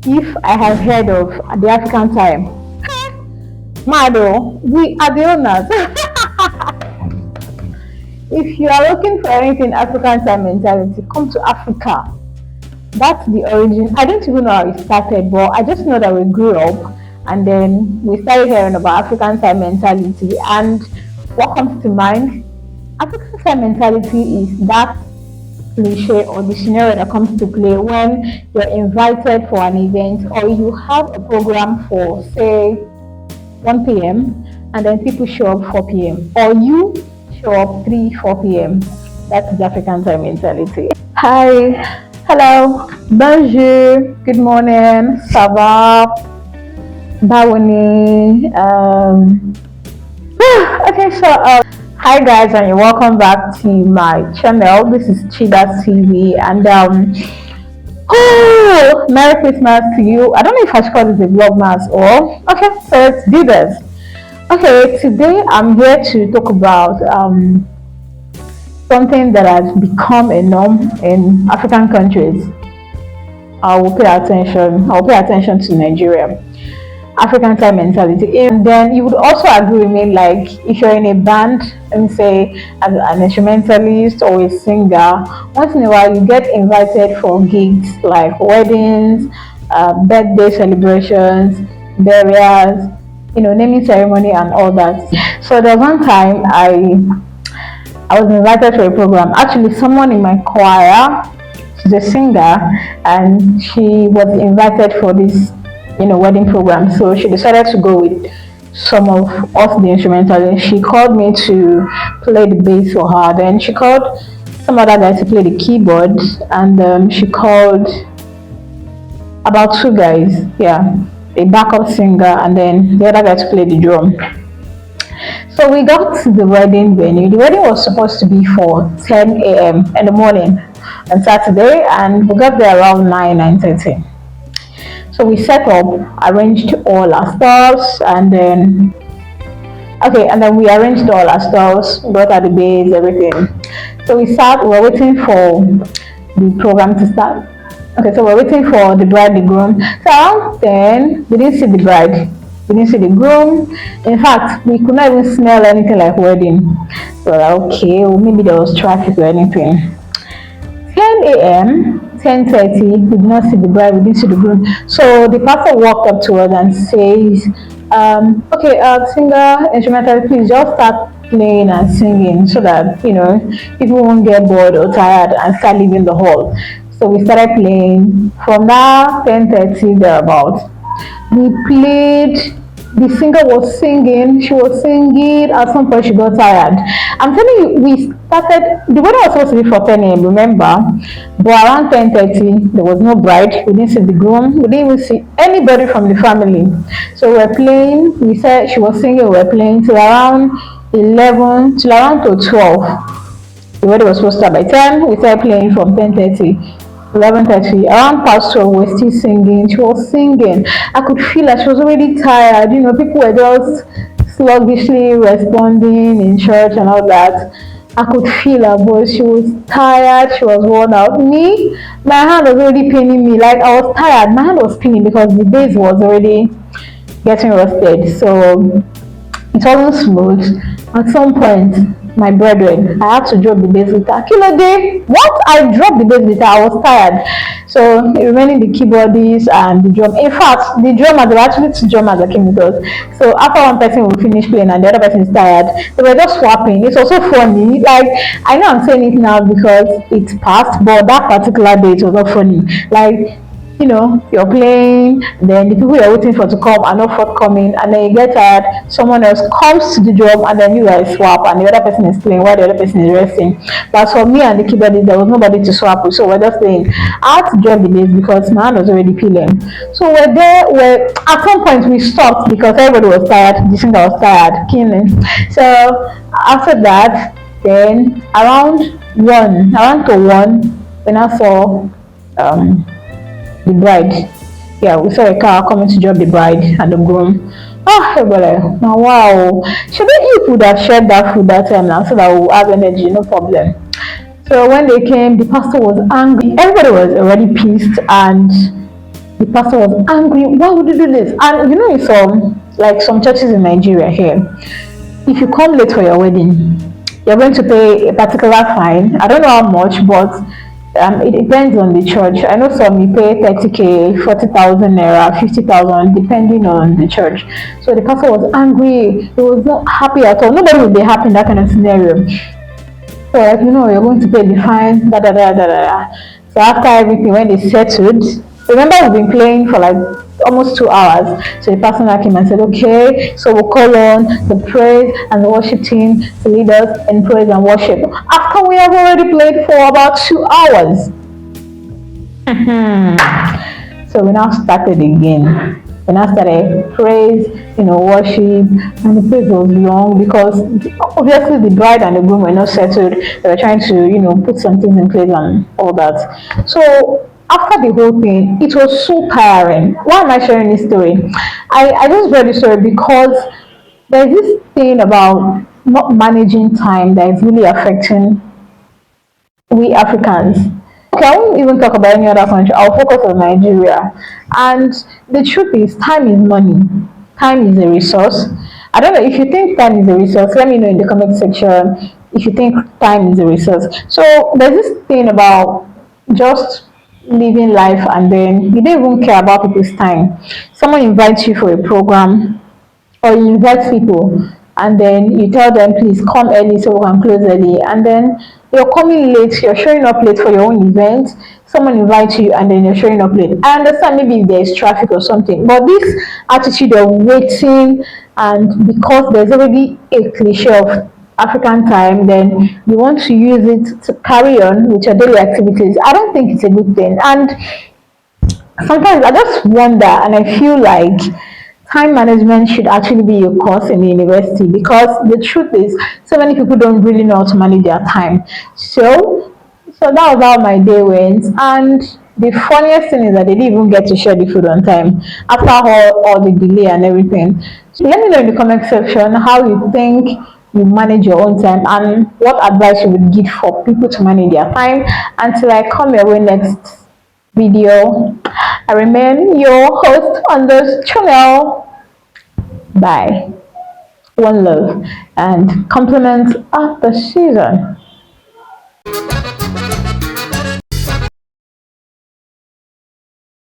if I have heard of the African time. Mado, we are the owners. If you are looking for anything African time mentality, come to Africa. That's the origin. I don't even know how it started, but I just know that we grew up and then we started hearing about African time mentality. And what comes to mind? African time mentality is that cliche or the scenario that comes to play when you're invited for an event or you have a program for, say, 1 p.m. and then people show up 4 p.m. or you show up 3, 4 p.m. That's the African time mentality. Hi, hello, bonjour, good morning, ça va, bawoni. Okay, so hi guys, and you're welcome back to my channel. This is Tchi-bazz TV, and oh, Merry Christmas to you. I don't know if I should call this a vlogmas or okay, so let's do this. Okay, today I'm here to talk about something that has become a norm in African countries. I will pay attention to Nigeria. African time mentality. And then you would also agree with me, like if you're in a band, let me say as an instrumentalist or a singer, once in a while you get invited for gigs like weddings, birthday celebrations, burials, naming ceremony and all that. So there was one time I was invited for a program. Actually, someone in my choir, she's a singer, and she was invited for this wedding program. So she decided to go with some of us, the instrumentalists. She called me to play the bass for her. Then she called some other guys to play the keyboard, and she called about 2 guys, yeah, a backup singer, and then the other guy to play the drum. So we got to the wedding venue. The wedding was supposed to be for 10 a.m. in the morning on Saturday, and we got there around 9:30. So we set up, arranged all our stuffs, and then we arranged all our stuffs, brought out the bass, everything. So we were waiting for the program to start. Okay, so we're waiting for the bride, the groom. So around 10, we didn't see the bride. We didn't see the groom. In fact, we could not even smell anything like wedding. So okay, well, maybe there was traffic or anything. 10 a.m., 10:30, we did not see the bride, we didn't see the groom. So the pastor walked up to us and says, okay, singer, instrumental, please just start playing and singing so that, people won't get bored or tired and start leaving the hall. So we started playing. From now, 10:30, thereabouts, we played. The singer was singing, she was singing. At some point, she got tired. I'm telling you, we started, the wedding was supposed to be for 10 a.m., remember? But around 10:30, there was no bride. We didn't see the groom. We didn't even see anybody from the family. So we were playing. We said she was singing, we were playing till around 11, till around to 12. The wedding was supposed to start by 10. We started playing from 10:30. 11:30, around past 12, we were still singing. She was singing. I could feel that she was already tired. People were just sluggishly responding in church and all that. I could feel her voice. She was tired. She was worn out. Me, my hand was already paining me. Like I was tired. My hand was paining because the bass was already getting rusted. So it wasn't smooth. At some point, my brethren, I had to drop the bass guitar. Kilo day, what? I dropped the bass guitar. I was tired. So remaining the keyboardist and the drum. In fact, the drummer, there were actually 2 drummers that came with us. So after one person will finish playing and the other person is tired, they were just swapping. It's also funny. Like I know I'm saying it now because it's past, but that particular day it was not funny. Like you're playing, then the people you're waiting for to come are not forthcoming, and then you get tired, someone else comes to the drum, and then you guys swap, and the other person is playing while the other person is resting. But for me and the keyboardist, there was nobody to swap with, so we're just playing. I had to drop the bass because my hand was already peeling. So at some point we stopped because everybody was tired, the singer was tired, killing. So after that, then around to 1, when I saw the bride. Yeah, we saw a car coming to drop the bride and the groom. Everybody, now wow. Should we would have shared that food that time now so that we'll have energy, no problem. So when they came, the pastor was angry. Everybody was already pissed, and The pastor was angry. Why would you do this? And you know, in some churches in Nigeria here, if you come late for your wedding, you're going to pay a particular fine. I don't know how much, but it depends on the church. I know some you pay 30K, 40,000 naira, 50,000, depending on the church. So the pastor was angry. He was not happy at all. Nobody would be happy in that kind of scenario. So like, you're going to pay the fine, da da da da da. Da. So after everything, when they settled, remember we've been playing for like almost 2 hours. So the pastor now came and said, okay, so we'll call on the praise and the worship team to lead us in praise and worship. After we have already played for about 2 hours. So we now started again. We now started praise, worship, and the praise was long because obviously the bride and the groom were not settled. They were trying to, put some things in place and all that. So after the whole thing, it was so tiring. Why am I sharing this story? I just read this story because there's this thing about not managing time that is really affecting we Africans. Okay, I won't even talk about any other country. I'll focus on Nigeria. And the truth is, time is money. Time is a resource. I don't know if you think time is a resource. Let me know in the comment section if you think time is a resource. So there's this thing about just living life and then you don't even care about people's time. Someone invites you for a program or you invite people and then you tell them please come early so we can close early and then you're coming late, you're showing up late for your own event, someone invites you and then you're showing up late. I understand maybe if there's traffic or something, but this attitude of waiting and because there's already a cliche of African time, then you want to use it to carry on with your daily activities. I don't think it's a good thing. And sometimes I just wonder and I feel like time management should actually be a course in the university because the truth is so many people don't really know how to manage their time. So that was how my day went and the funniest thing is that they didn't even get to share the food on time after all the delay and everything. So let me know in the comment section how you think you manage your own time and what advice you would give for people to manage their time. Until I come your way next video, I remain your host on this channel. Bye. One love and compliments of the season.